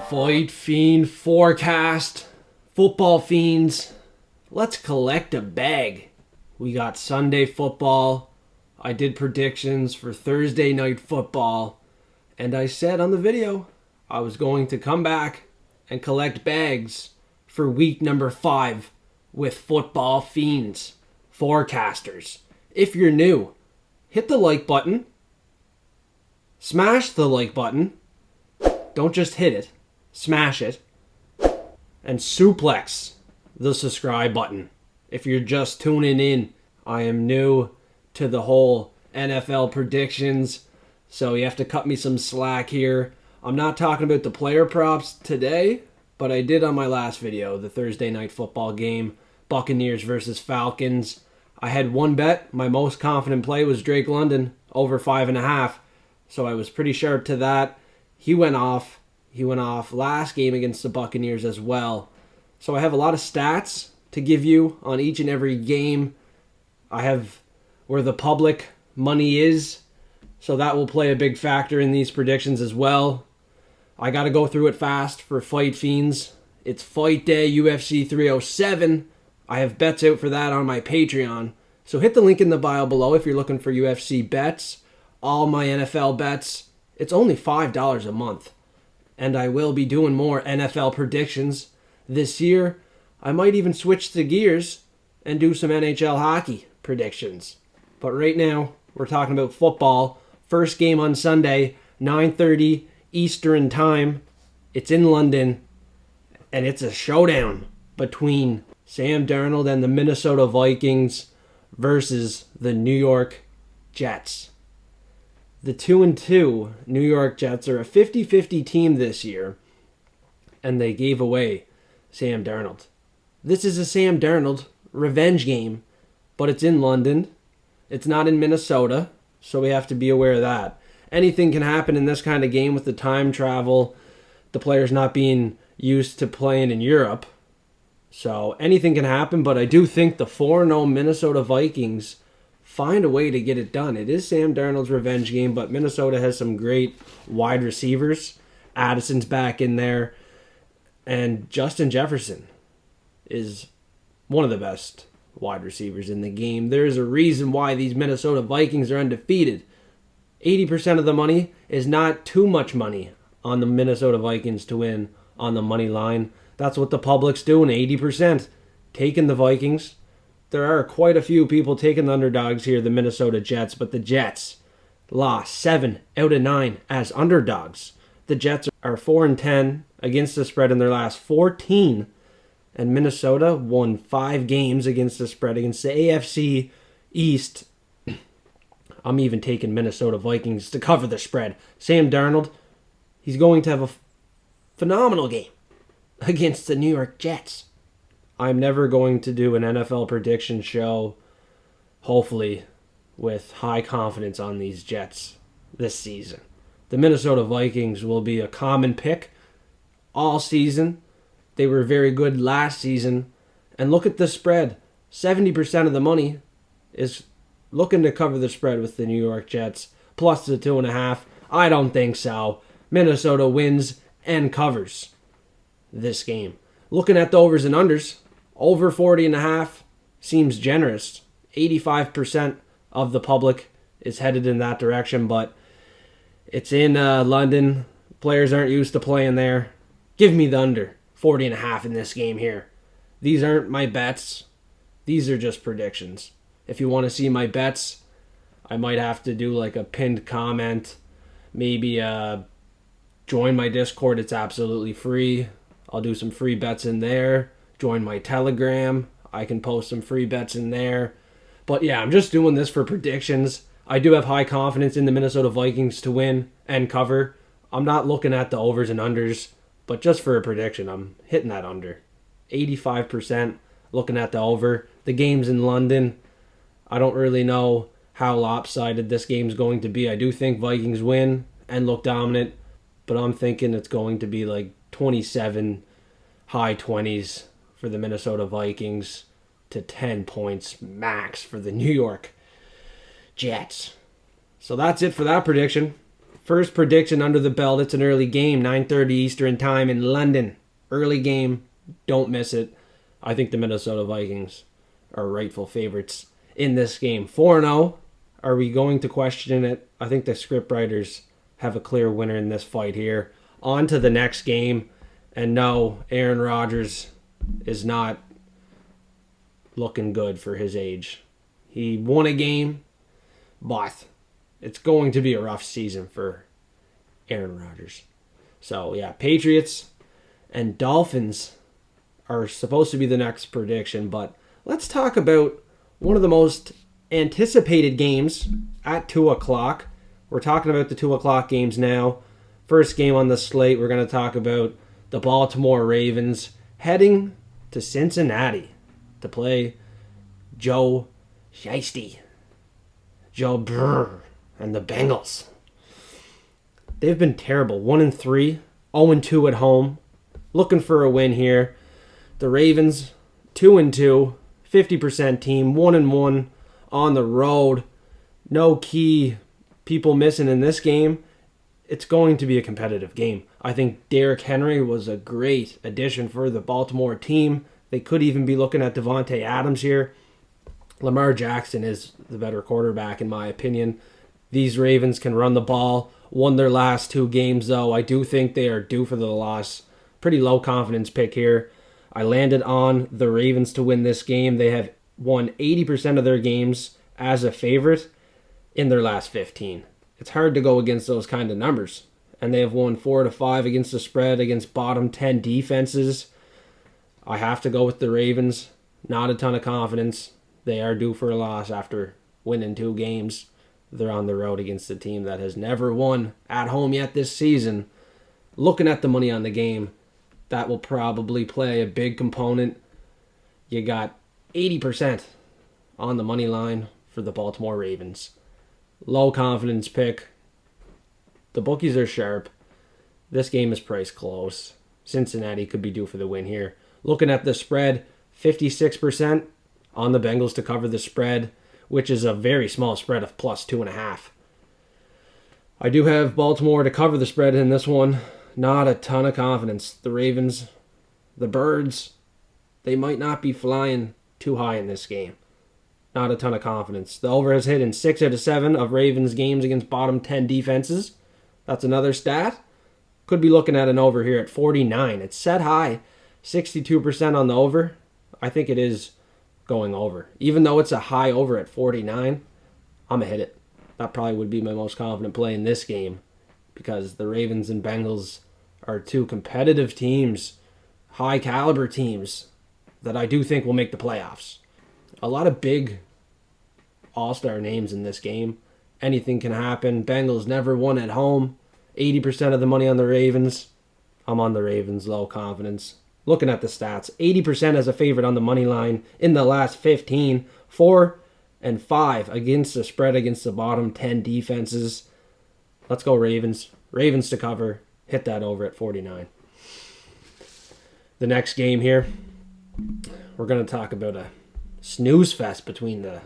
Fight Fiend forecast. Football fiends, let's collect a bag. We got Sunday football. I did predictions for Thursday night football. And I said on the video I was going to come back and collect bags for week number 5 with football fiends, forecasters. If you're new, hit the like button. Smash the like button. Don't just hit it. Smash it. And suplex the subscribe button. If you're just tuning in, I am new to the whole NFL predictions, so you have to cut me some slack here. I'm not talking about the player props today, but I did on my last video, the Thursday night football game, Buccaneers versus Falcons. I had one bet. My most confident play was Drake London, over 5.5, so I was pretty sharp to that. He went off. He went off last game against the Buccaneers as well. So I have a lot of stats to give you on each and every game. I have where the public money is, so that will play a big factor in these predictions as well. I got to go through it fast for Fight Fiends. It's Fight Day UFC 307. I have bets out for that on my Patreon. So hit the link in the bio below if you're looking for UFC bets. All my NFL bets. It's only $5 a month. And I will be doing more NFL predictions this year. I might even switch the gears and do some NHL hockey predictions. But right now, we're talking about football. First game on Sunday, 9:30 Eastern Time. It's in London, and it's a showdown between Sam Darnold and the Minnesota Vikings versus the New York Jets. The 2-2 New York Jets are a 50-50 team this year, and they gave away Sam Darnold. This is a Sam Darnold revenge game, but it's in London. It's not in Minnesota, so we have to be aware of that. Anything can happen in this kind of game with the time travel, the players not being used to playing in Europe. So anything can happen, but I do think the 4-0 Minnesota Vikings find a way to get it done. It is Sam Darnold's revenge game, but Minnesota has some great wide receivers. Addison's back in there, and Justin Jefferson is one of the best wide receivers in the game. There's a reason why these Minnesota Vikings are undefeated. 80% of the money is not too much money on the Minnesota Vikings to win on the money line. That's what the public's doing, 80%. Taking the Vikings. There are quite a few people taking the underdogs here, the Minnesota Jets, but the Jets lost 7 out of 9 as underdogs. The Jets are 4-10 against the spread in their last 14, and Minnesota won 5 games against the spread against the AFC East. I'm even taking Minnesota Vikings to cover the spread. Sam Darnold, he's going to have a phenomenal game against the New York Jets. I'm never going to do an NFL prediction show, hopefully, with high confidence on these Jets this season. The Minnesota Vikings will be a common pick all season. They were very good last season. And look at the spread. 70% of the money is looking to cover the spread with the New York Jets, plus the 2.5. I don't think so. Minnesota wins and covers this game. Looking at the overs and unders, over 40.5 seems generous. 85% of the public is headed in that direction, but it's in London. Players aren't used to playing there. Give me the under 40.5 in this game here. These aren't my bets. These are just predictions. If you want to see my bets, I might have to do like a pinned comment. Maybe join my Discord. It's absolutely free. I'll do some free bets in there. Join my Telegram. I can post some free bets in there. But yeah, I'm just doing this for predictions. I do have high confidence in the Minnesota Vikings to win and cover. I'm not looking at the overs and unders, but just for a prediction, I'm hitting that under. 85% looking at the over. The game's in London. I don't really know how lopsided this game's going to be. I do think Vikings win and look dominant, but I'm thinking it's going to be like 27, high 20s for the Minnesota Vikings to 10 points max for the New York Jets. So that's it for that prediction. First prediction under the belt. It's an early game, 9:30 Eastern time in London. Early game. Don't miss it. I think the Minnesota Vikings are rightful favorites in this game. 4-0. Are we going to question it? I think the scriptwriters have a clear winner in this fight here. On to the next game. And no, Aaron Rodgers is not looking good for his age. He won a game, but it's going to be a rough season for Aaron Rodgers. So, yeah, Patriots and Dolphins are supposed to be the next prediction, but let's talk about one of the most anticipated games at 2 o'clock. We're talking about the 2 o'clock games now. First game on the slate, we're going to talk about the Baltimore Ravens heading to Cincinnati to play Joe Shiesty, Joe Brr, and the Bengals. They've been terrible. 1-3, 0-2 at home. Looking for a win here. The Ravens, 2-2, 50% team, 1-1 on the road. No key people missing in this game. It's going to be a competitive game. I think Derrick Henry was a great addition for the Baltimore team. They could even be looking at Devontae Adams here. Lamar Jackson is the better quarterback, in my opinion. These Ravens can run the ball. Won their last 2 games, though. I do think they are due for the loss. Pretty low confidence pick here. I landed on the Ravens to win this game. They have won 80% of their games as a favorite in their last 15. It's hard to go against those kind of numbers. And they have won 4-5 against the spread against bottom 10 defenses. I have to go with the Ravens. Not a ton of confidence. They are due for a loss after winning 2 games. They're on the road against a team that has never won at home yet this season. Looking at the money on the game, that will probably play a big component. You got 80% on the money line for the Baltimore Ravens. Low confidence pick. The bookies are sharp. This game is priced close. Cincinnati could be due for the win here. Looking at the spread, 56% on the Bengals to cover the spread, which is a very small spread of plus 2.5. I do have Baltimore to cover the spread in this one. Not a ton of confidence. The Ravens, the Birds, they might not be flying too high in this game. Not a ton of confidence. The over has hit in 6 out of 7 of Ravens games against bottom 10 defenses. That's another stat. Could be looking at an over here at 49. It's set high, 62% on the over. I think it is going over. Even though it's a high over at 49, I'm going to hit it. That probably would be my most confident play in this game because the Ravens and Bengals are 2 competitive teams, high caliber teams that I do think will make the playoffs. A lot of big all-star names in this game. Anything can happen. Bengals never won at home. 80% of the money on the Ravens. I'm on the Ravens, low confidence. Looking at the stats, 80% as a favorite on the money line in the last 15. 4-5 against the spread against the bottom 10 defenses. Let's go Ravens. Ravens to cover. Hit that over at 49. The next game here, we're going to talk about a snooze fest between the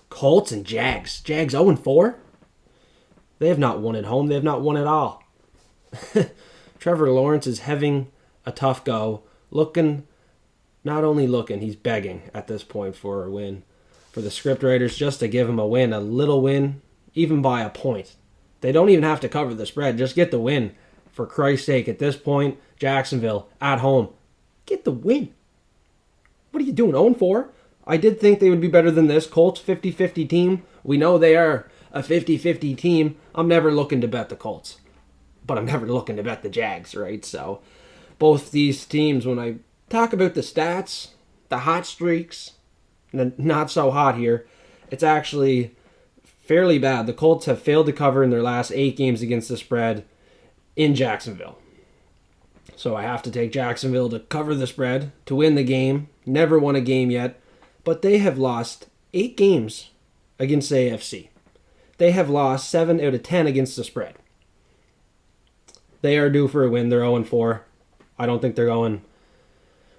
Colts and Jags. Jags 0-4. They have not won at home. They have not won at all. Trevor Lawrence is having a tough go. Not only looking, he's begging at this point for a win. For the scriptwriters just to give him a win, a little win, even by a point. They don't even have to cover the spread. Just get the win. For Christ's sake, at this point, Jacksonville, at home, get the win. What are you doing, 0-4? I did think they would be better than this. Colts, 50-50 team. We know they are a 50-50 team. I'm never looking to bet the Colts. But I'm never looking to bet the Jags, right? So, both these teams, when I talk about the stats, the hot streaks, and the not so hot here, it's actually fairly bad. The Colts have failed to cover in their last 8 games against the spread in Jacksonville. So I have to take Jacksonville to cover the spread, to win the game. Never won a game yet, but they have lost 8 games against the AFC. They have lost 7 out of 10 against the spread. They are due for a win. They're 0-4. I don't think they're going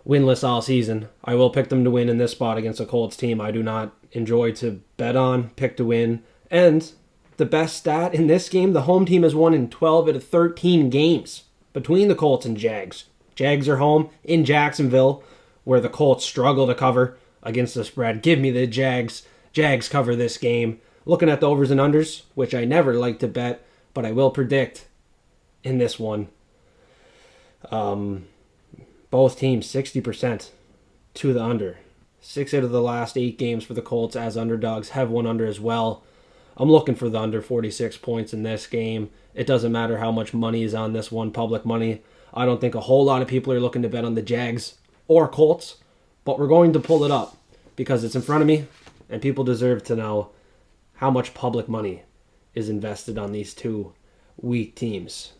winless all season. I will pick them to win in this spot against a Colts team I do not enjoy to bet on, pick to win. And the best stat in this game, the home team has won in 12 out of 13 games between the Colts and Jags. Jags are home in Jacksonville, where the Colts struggle to cover against the spread. Give me the Jags. Jags cover this game. Looking at the overs and unders, which I never like to bet, but I will predict in this one. Both teams 60% to the under. 6 out of the last 8 games for the Colts as underdogs have won under as well. I'm looking for the under 46 points in this game. It doesn't matter how much money is on this one, public money. I don't think a whole lot of people are looking to bet on the Jags or Colts, but we're going to pull it up because it's in front of me, and people deserve to know how much public money is invested on these two weak teams.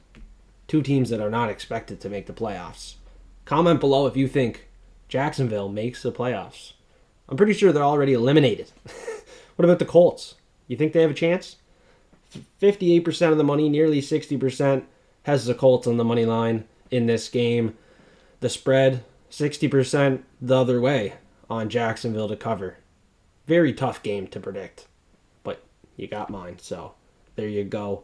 Two teams that are not expected to make the playoffs. Comment below if you think Jacksonville makes the playoffs. I'm pretty sure they're already eliminated. What about the Colts? You think they have a chance? 58% of the money, nearly 60%, has the Colts on the money line in this game. The spread, 60% the other way on Jacksonville to cover. Very tough game to predict, but you got mine, so there you go.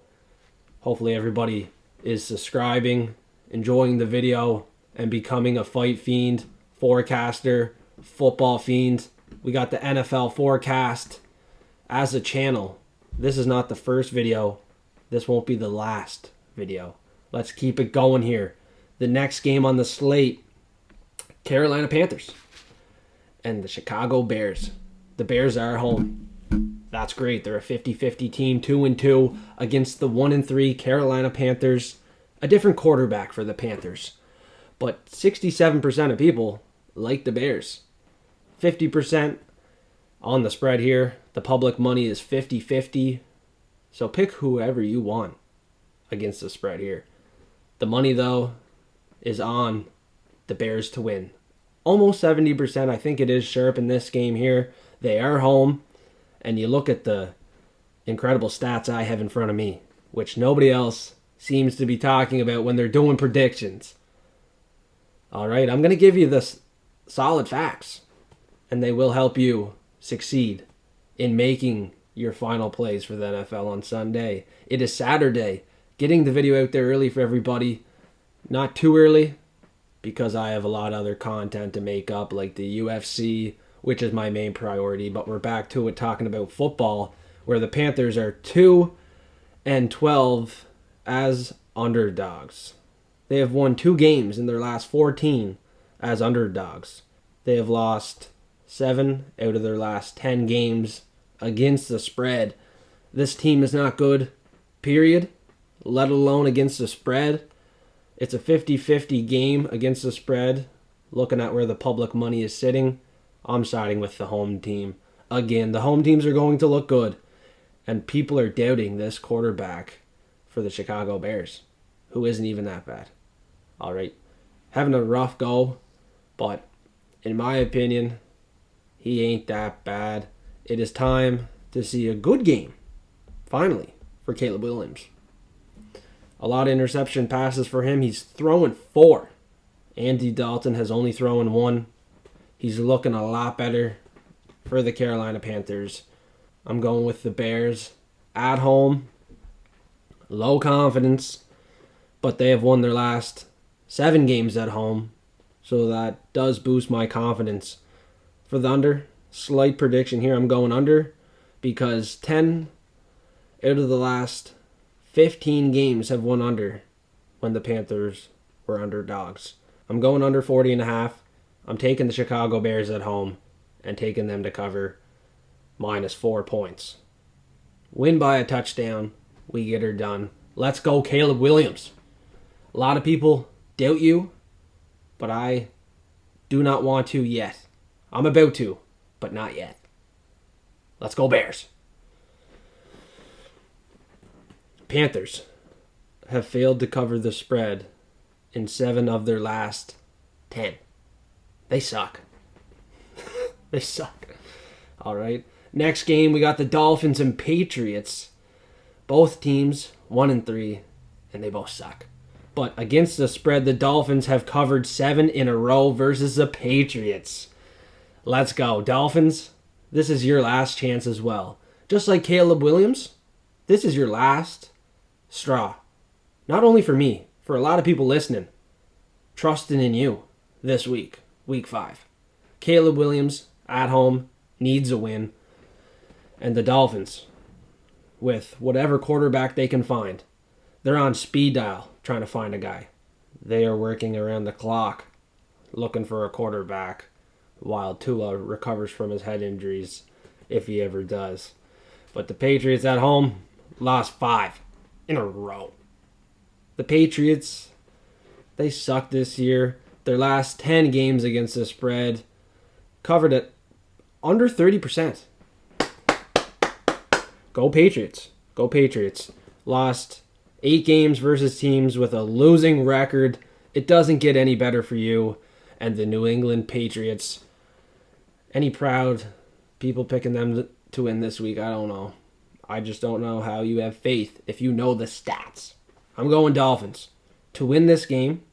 Hopefully everybody is subscribing, enjoying the video, and becoming a fight fiend, forecaster, football fiend. We got the NFL forecast as a channel. This is not the first video. This won't be the last video. Let's keep it going here. The next game on the slate, Carolina Panthers and the Chicago Bears. The Bears are home. That's great. They're a 50-50 team, 2-2 against the 1-3 Carolina Panthers. A different quarterback for the Panthers. But 67% of people like the Bears. 50% on the spread here. The public money is 50-50. So pick whoever you want against the spread here. The money, though, is on the Bears to win. Almost 70%. I think it is sharp in this game here. They are home. And you look at the incredible stats I have in front of me, which nobody else seems to be talking about when they're doing predictions. All right, I'm going to give you the solid facts, and they will help you succeed in making your final plays for the NFL on Sunday. It is Saturday. Getting the video out there early for everybody. Not too early, because I have a lot of other content to make up, like the UFC, which is my main priority. But we're back to it, talking about football, where the Panthers are 2-12 as underdogs. They have won 2 games in their last 14 as underdogs. They have lost 7 out of their last 10 games against the spread. This team is not good, period, let alone against the spread. It's a 50-50 game against the spread. Looking at where the public money is sitting, I'm siding with the home team. Again, the home teams are going to look good, and people are doubting this quarterback for the Chicago Bears, who isn't even that bad. All right, having a rough go, but in my opinion, he ain't that bad. It is time to see a good game, finally, for Caleb Williams. A lot of interception passes for him. He's throwing 4. Andy Dalton has only thrown 1. He's looking a lot better for the Carolina Panthers. I'm going with the Bears at home. Low confidence, but they have won their last 7 games at home, so that does boost my confidence. For the under, slight prediction here. I'm going under because 10 out of the last 15 games have won under when the Panthers were underdogs. I'm going under 40.5. I'm taking the Chicago Bears at home and taking them to cover -4 points. Win by a touchdown. We get her done. Let's go, Caleb Williams. A lot of people doubt you, but I do not want to yet. I'm about to, but not yet. Let's go, Bears. Panthers have failed to cover the spread in 7 of their last 10. They suck. They suck. All right. Next game, we got the Dolphins and Patriots. Both teams 1-3, and they both suck. But against the spread, the Dolphins have covered 7 in a row versus the Patriots. Let's go. Dolphins, this is your last chance as well. Just like Caleb Williams, this is your last straw. Not only for me, for a lot of people listening, trusting in you this week, week 5. Caleb Williams at home needs a win. And the Dolphins, with whatever quarterback they can find, they're on speed dial trying to find a guy. They are working around the clock looking for a quarterback while Tua recovers from his head injuries, if he ever does. But the Patriots at home lost 5 in a row. The Patriots, they suck this year. Their last 10 games against the spread covered at under 30%. Go Patriots. Go Patriots. Lost 8 games versus teams with a losing record. It doesn't get any better for you. And the New England Patriots. Any proud people picking them to win this week? I don't know. I just don't know how you have faith if you know the stats. I'm going Dolphins to win this game,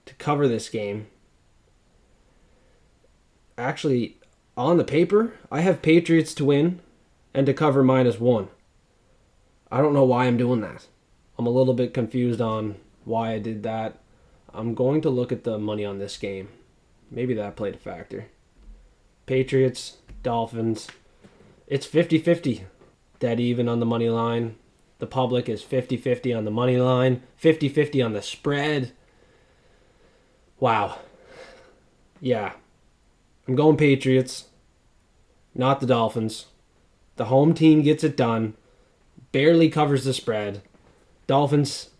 to cover this game. Actually, on the paper, I have Patriots to win and to cover -1. I don't know why I'm doing that. I'm a little bit confused on why I did that. I'm going to look at the money on this game. Maybe that played a factor. Patriots, Dolphins. It's 50-50. Dead even on the money line. The public is 50-50 on the money line. 50-50 on the spread. Wow. Yeah. I'm going Patriots. Not the Dolphins. The home team gets it done. Barely covers the spread. Dolphins,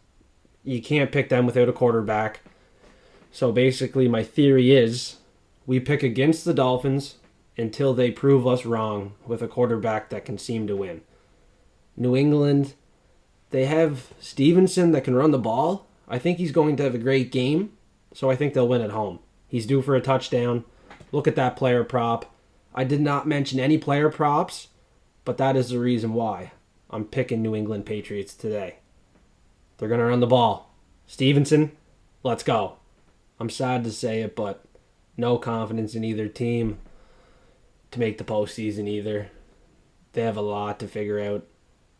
you can't pick them without a quarterback. So basically my theory is we pick against the Dolphins until they prove us wrong with a quarterback that can seem to win. New England, they have Stevenson that can run the ball. I think he's going to have a great game, so I think they'll win at home. He's due for a touchdown. Look at that player prop. I did not mention any player props, but that is the reason why I'm picking New England Patriots today. They're going to run the ball. Stevenson, let's go. I'm sad to say it, but no confidence in either team to make the postseason either. They have a lot to figure out.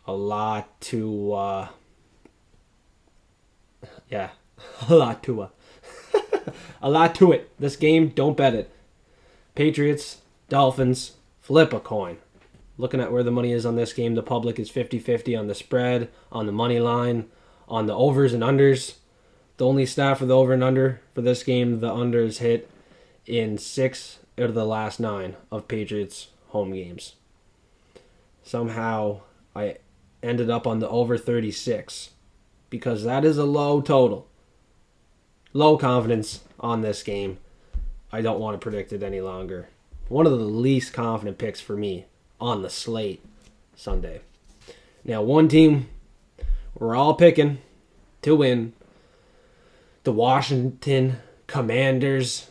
A lot to, a lot to it. This game, don't bet it. Patriots, Dolphins, flip a coin. Looking at where the money is on this game, the public is 50-50 on the spread, on the money line, on the overs and unders. The only stat for the over and under for this game, the unders hit in 6 out of the last 9 of Patriots' home games. Somehow, I ended up on the over 36 because that is a low total. Low confidence on this game. I don't want to predict it any longer. One of the least confident picks for me on the slate Sunday. Now, one team we're all picking to win, the Washington Commanders.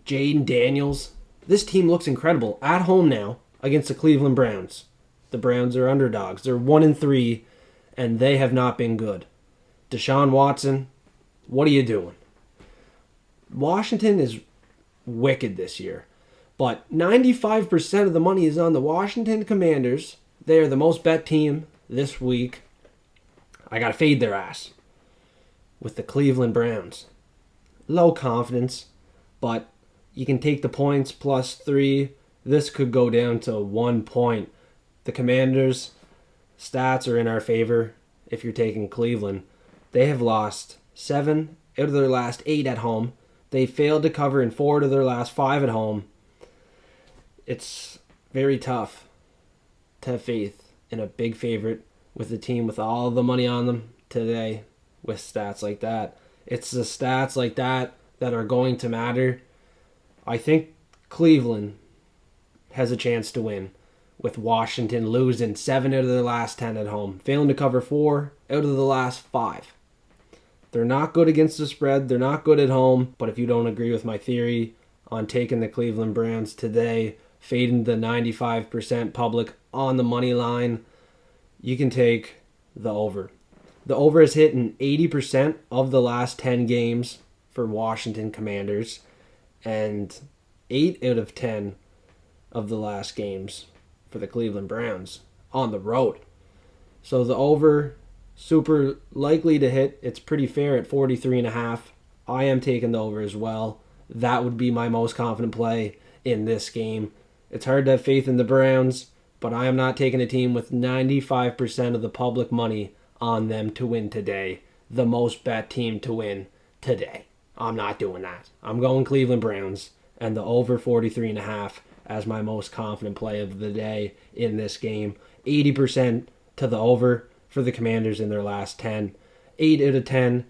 Jaden Daniels. This team looks incredible at home now against the Cleveland Browns. The Browns are underdogs. They're 1-3, and they have not been good. Deshaun Watson, what are you doing? Washington is wicked this year, but 95% of the money is on the Washington Commanders. They are the most bet team this week. I got to fade their ass with the Cleveland Browns. Low confidence, but you can take the points +3. This could go down to 1 point. The Commanders' stats are in our favor if you're taking Cleveland. They have lost 7 out of their last 8 at home. They failed to cover in 4 out of their last 5 at home. It's very tough to have faith in a big favorite with a team with all the money on them today with stats like that. It's the stats like that that are going to matter. I think Cleveland has a chance to win with Washington losing 7 out of their last 10 at home, failing to cover 4 out of the last 5. They're not good against the spread. They're not good at home. But if you don't agree with my theory on taking the Cleveland Browns today, fading the 95% public on the money line, you can take the over. The over has hit in 80% of the last 10 games for Washington Commanders and 8 out of 10 of the last games for the Cleveland Browns on the road. So the over, super likely to hit. It's pretty fair at 43.5. I am taking the over as well. That would be my most confident play in this game. It's hard to have faith in the Browns, but I am not taking a team with 95% of the public money on them to win today. The most bet team to win today. I'm not doing that. I'm going Cleveland Browns and the over 43.5 as my most confident play of the day in this game. 80% to the over for the Commanders in their last 10. 8 out of 10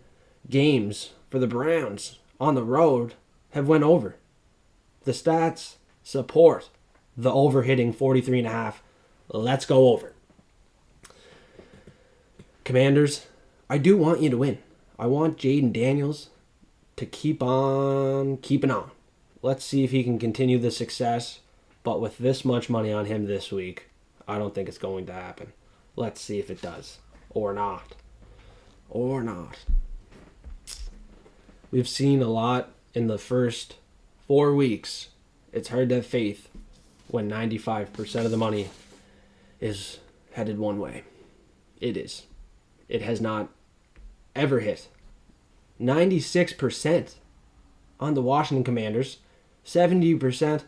games for the Browns on the road have went over. The stats support the over hitting 43.5. Let's go over. Commanders, I do want you to win. I want Jaden Daniels to keep on keeping on. Let's see if he can continue the success. But with this much money on him this week, I don't think it's going to happen. Let's see if it does. Or not. Or not. We've seen a lot in the first 4 weeks. It's hard to have faith when 95% of the money is headed one way. It is. It has not ever hit. 96% on the Washington Commanders. 70%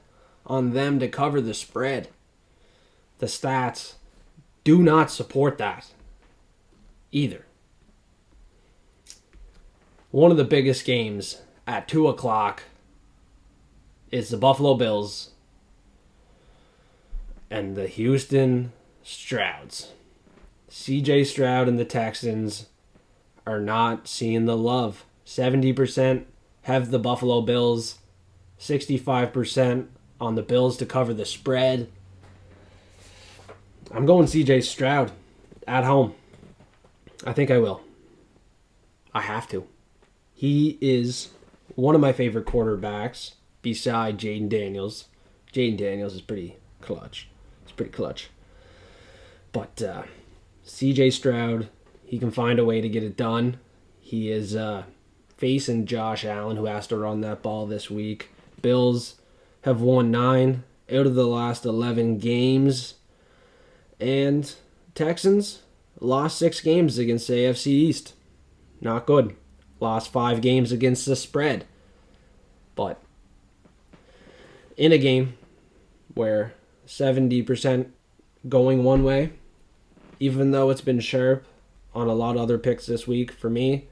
on them to cover the spread. The stats do not support that either. One of the biggest games at 2 o'clock is the Buffalo Bills and the Houston Strouds. CJ Stroud and the Texans are not seeing the love. 70% have the Buffalo Bills. 65% on the Bills to cover the spread. I'm going CJ Stroud at home. I think I will. I have to. He is one of my favorite quarterbacks beside Jaden Daniels. Jaden Daniels is pretty clutch. It's pretty clutch. But CJ Stroud, he can find a way to get it done. He is facing Josh Allen, who has to run that ball this week. Bills have won 9 out of the last 11 games. And Texans lost 6 games against the AFC East. Not good. Lost 5 games against the spread. But in a game where 70% going one way, even though it's been sharp on a lot of other picks this week, for me,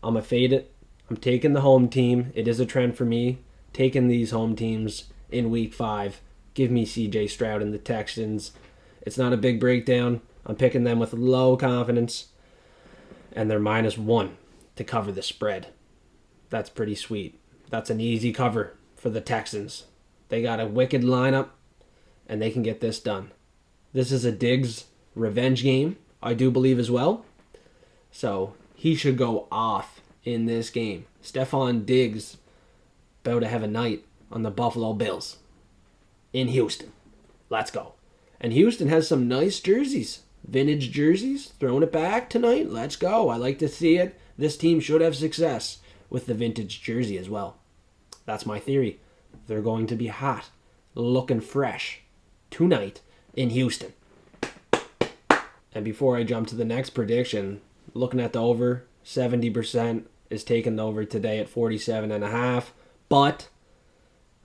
I'm going to fade it. I'm taking the home team. It is a trend for me. Taking these home teams in week 5. Give me CJ Stroud and the Texans. It's not a big breakdown. I'm picking them with low confidence. And they're -1 to cover the spread. That's pretty sweet. That's an easy cover for the Texans. They got a wicked lineup, and they can get this done. This is a Diggs revenge game, I do believe as well. So he should go off in this game. Stephon Diggs about to have a night on the Buffalo Bills in Houston. Let's go. And Houston has some nice jerseys. Vintage jerseys. Throwing it back tonight. Let's go. I like to see it. This team should have success with the vintage jersey as well. That's my theory. They're going to be hot, looking fresh tonight in Houston. And before I jump to the next prediction, looking at the over, 70% is taking the over today at 47.5. But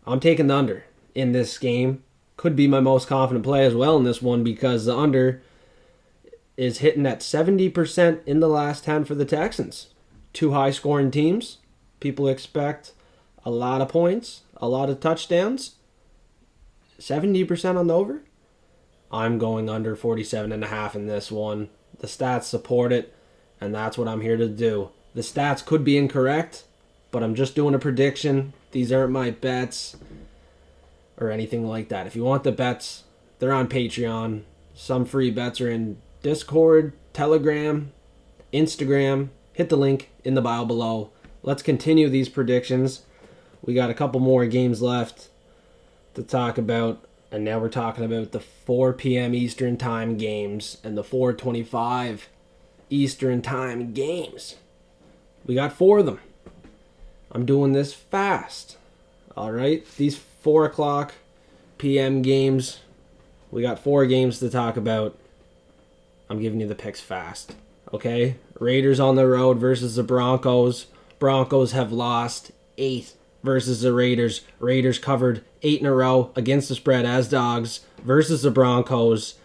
I'm taking the under in this game. Could be my most confident play as well in this one because the under is hitting at 70% in the last 10 for the Texans. 2 high-scoring teams. People expect a lot of points, a lot of touchdowns. 70% on the over. I'm going under 47.5 in this one. The stats support it, and that's what I'm here to do. The stats could be incorrect, but I'm just doing a prediction. These aren't my bets or anything like that. If you want the bets, they're on Patreon. Some free bets are in Discord, Telegram, Instagram. Hit the link in the bio below. Let's continue these predictions. We got a couple more games left to talk about. And now we're talking about the 4 p.m. Eastern Time games and the 4:25 Eastern Time games. We got 4 of them. I'm doing this fast. All right? These 4 o'clock p.m. games, we got 4 games to talk about. I'm giving you the picks fast. Okay? Raiders on the road versus the Broncos. Broncos have lost 8 versus the Raiders. Raiders covered 8 in a row against the spread as dogs versus the Broncos,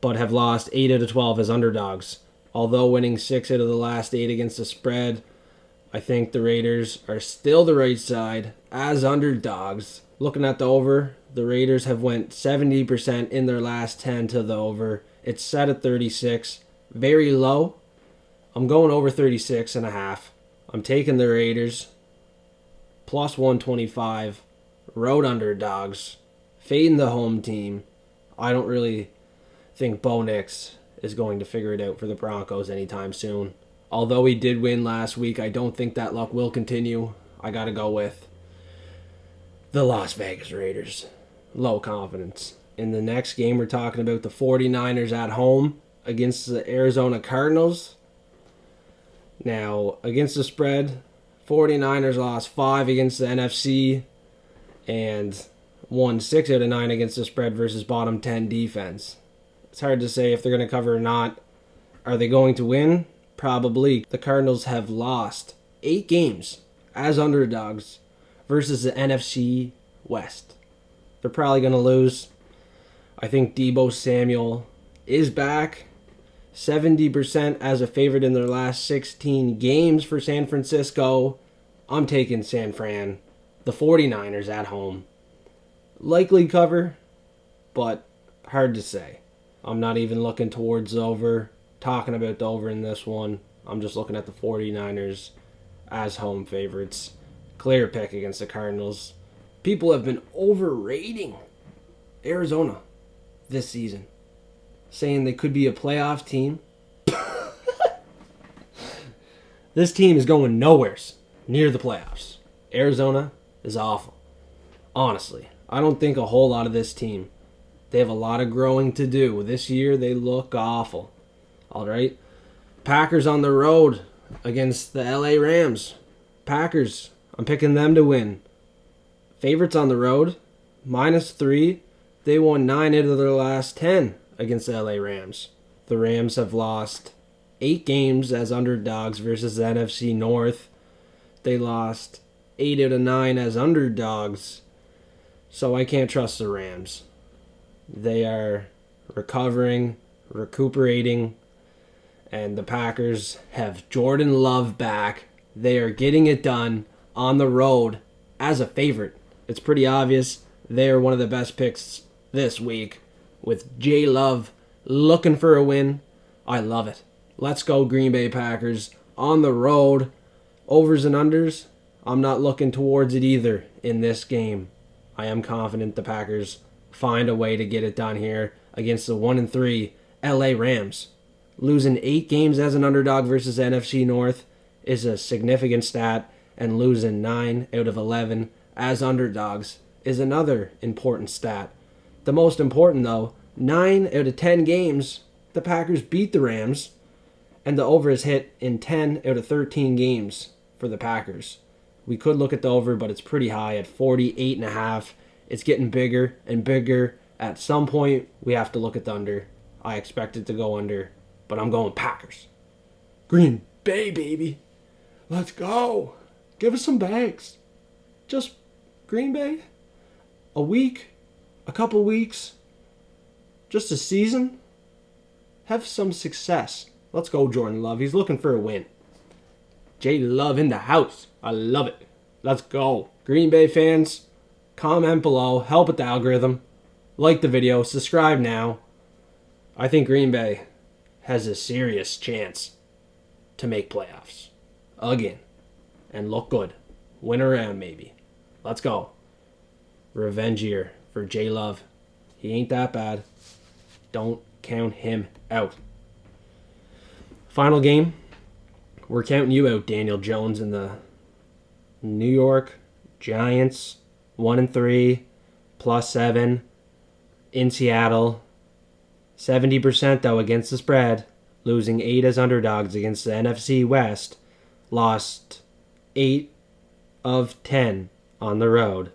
but have lost 8 out of 12 as underdogs. Although winning 6 out of the last 8 against the spread, I think the Raiders are still the right side as underdogs. Looking at the over, the Raiders have went 70% in their last 10 to the over. It's set at 36. Very low. I'm going over 36.5. I'm taking the Raiders. Plus 125. Road underdogs. Fading the home team. I don't really think Bo Nix is going to figure it out for the Broncos anytime soon. Although he did win last week, I don't think that luck will continue. I got to go with the Las Vegas Raiders. Low confidence. In the next game, we're talking about the 49ers at home against the Arizona Cardinals. Now, against the spread, 49ers lost 5 against the NFC and won 6 out of 9 against the spread versus bottom 10 defense. It's hard to say if they're going to cover or not. Are they going to win? Probably. The Cardinals have lost 8 games as underdogs versus the NFC West. They're probably going to lose. I think Deebo Samuel is back. 70% as a favorite in their last 16 games for San Francisco. I'm taking San Fran. The 49ers at home. Likely cover, but hard to say. I'm not even looking towards the over. Talking about the over in this one. I'm just looking at the 49ers as home favorites. Clear pick against the Cardinals. People have been overrating Arizona this season, saying they could be a playoff team. This team is going nowhere near the playoffs. Arizona is awful. Honestly, I don't think a whole lot of this team. They have a lot of growing to do. This year, they look awful. All right. Packers on the road against the LA Rams. Packers, I'm picking them to win. Favorites on the road, -3. They won 9 out of their last 10 against the LA Rams. The Rams have lost 8 games as underdogs versus the NFC North. They lost 8 out of 9 as underdogs. So I can't trust the Rams. They are recuperating, and the Packers have Jordan Love back. They are getting it done on the road as a favorite. It's pretty obvious they are one of the best picks this week with J Love looking for a win. I love it. Let's go Green Bay Packers on the road. Overs and unders, I'm not looking towards it either in this game. I am confident the Packers find a way to get it done here against the 1-3 LA Rams. Losing 8 games as an underdog versus NFC North is a significant stat, and losing 9 out of 11 as underdogs is another important stat. The most important, though, 9 out of 10 games, the Packers beat the Rams, and the over is hit in 10 out of 13 games for the Packers. We could look at the over, but it's pretty high at 48.5. It's getting bigger and bigger. At some point, we have to look at the under. I expect it to go under, but I'm going Packers. Green Bay, baby. Let's go. Give us some bags. Just Green Bay. A week, a couple weeks, just a season. Have some success. Let's go, Jordan Love. He's looking for a win. J Love in the house. I love it. Let's go. Green Bay fans, comment below. Help with the algorithm. Like the video. Subscribe now. I think Green Bay has a serious chance to make playoffs again and look good. Win around maybe. Let's go. Revenge year for J Love. He ain't that bad. Don't count him out. Final game. We're counting you out, Daniel Jones, and the New York Giants. 1-3, +7 in Seattle. 70% though against the spread, losing 8 as underdogs against the NFC West. Lost 8 of 10 on the road.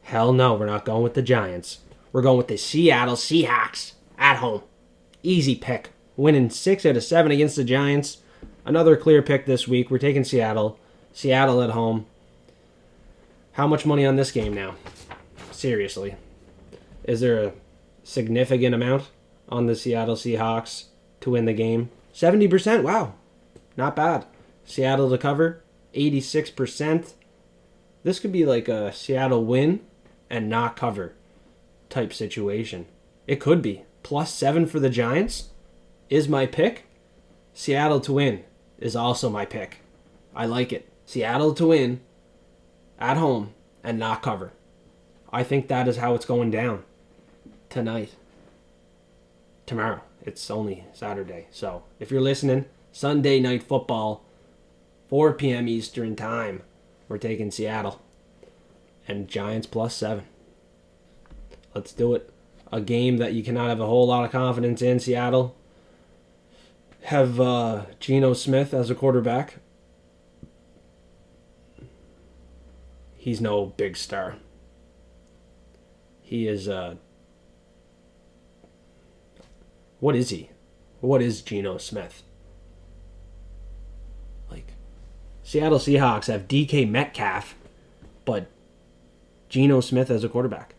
Hell no, we're not going with the Giants. We're going with the Seattle Seahawks at home. Easy pick. winning 6 out of 7 against the Giants. Another clear pick this week. We're taking Seattle. Seattle at home. How much money on this game now? Seriously. Is there a significant amount on the Seattle Seahawks to win the game? 70%. Wow. Not bad. Seattle to cover. 86%. This could be like a Seattle win and not cover type situation. It could be. +7 for the Giants is my pick. Seattle to win is also my pick. I like it. Seattle to win at home and not cover. I think that is how it's going down tonight. Tomorrow. It's only Saturday. So if you're listening, Sunday night football, 4 p.m. Eastern time, we're taking Seattle. And Giants +7. Let's do it. A game that you cannot have a whole lot of confidence in. Seattle have Geno Smith as a quarterback. He's no big star. He is what is he? What is Geno Smith? Like, Seattle Seahawks have DK Metcalf, but Geno Smith as a quarterback.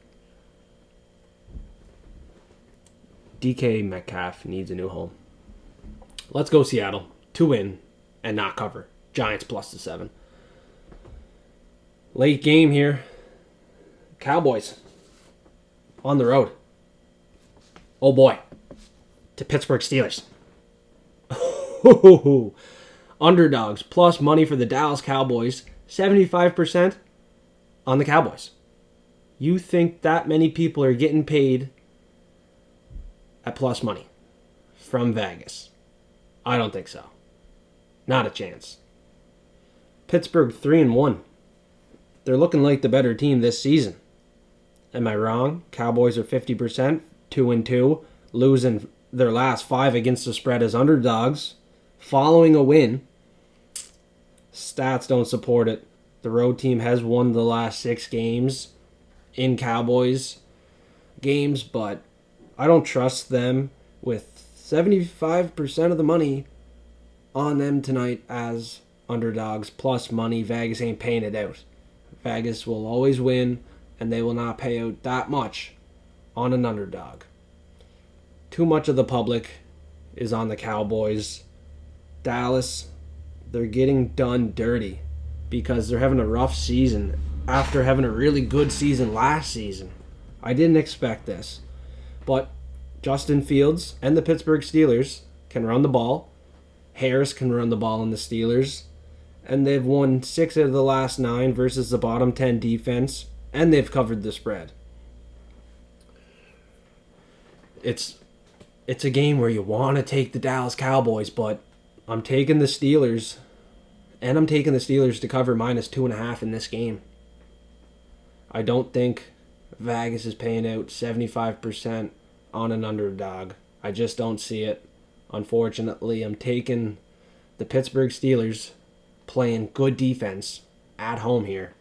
DK Metcalf needs a new home. Let's go Seattle to win and not cover. Giants +7. Late game here. Cowboys on the road. Oh boy. To Pittsburgh Steelers. Underdogs plus money for the Dallas Cowboys. 75% on the Cowboys. You think that many people are getting paid at plus money from Vegas? I don't think so. Not a chance. Pittsburgh 3-1. They're looking like the better team this season. Am I wrong? Cowboys are 50%, 2-2, losing their last 5 against the spread as underdogs, following a win. Stats don't support it. The road team has won the last 6 games in Cowboys games, but I don't trust them with 75% of the money on them tonight as underdogs plus money. Vegas ain't paying it out. Vegas will always win, and they will not pay out that much on an underdog. Too much of the public is on the Cowboys. Dallas, they're getting done dirty because they're having a rough season after having a really good season last season. I didn't expect this. But Justin Fields and the Pittsburgh Steelers can run the ball. Harris can run the ball in the Steelers. And they've won 6 out of the last 9 versus the bottom 10 defense. And they've covered the spread. It's a game where you want to take the Dallas Cowboys, but I'm taking the Steelers. And I'm taking the Steelers to cover -2.5 in this game. I don't think Vegas is paying out 75% on an underdog. I just don't see it. Unfortunately, I'm taking the Pittsburgh Steelers playing good defense at home here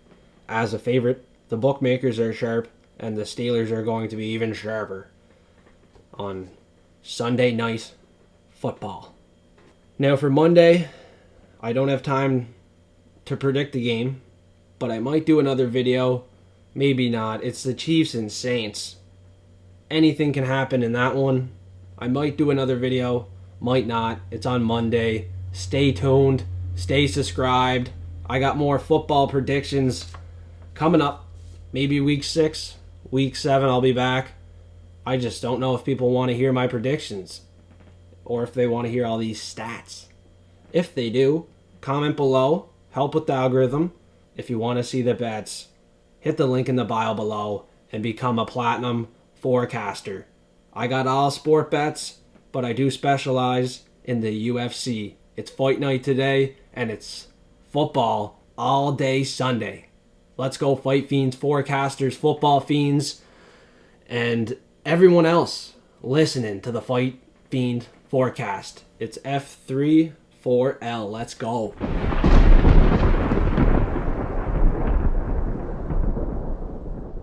as a favorite. The bookmakers are sharp, and the Steelers are going to be even sharper on Sunday night football. Now for Monday, I don't have time to predict the game, but I might do another video. Maybe not. It's the Chiefs and Saints. Anything can happen in that one. I might do another video. Might not. It's on Monday. Stay tuned. Stay subscribed. I got more football predictions coming up. Maybe week 6, week 7 I'll be back. I just don't know if people want to hear my predictions or if they want to hear all these stats. If they do, comment below. Help with the algorithm. If you want to see the bets, hit the link in the bio below and become a platinum forecaster. I got all sport bets, but I do specialize in the UFC. It's fight night today, and it's football all day Sunday. Let's go Fight Fiends, forecasters, football fiends, and everyone else listening to the Fight Fiend forecast. It's F34L. Let's go.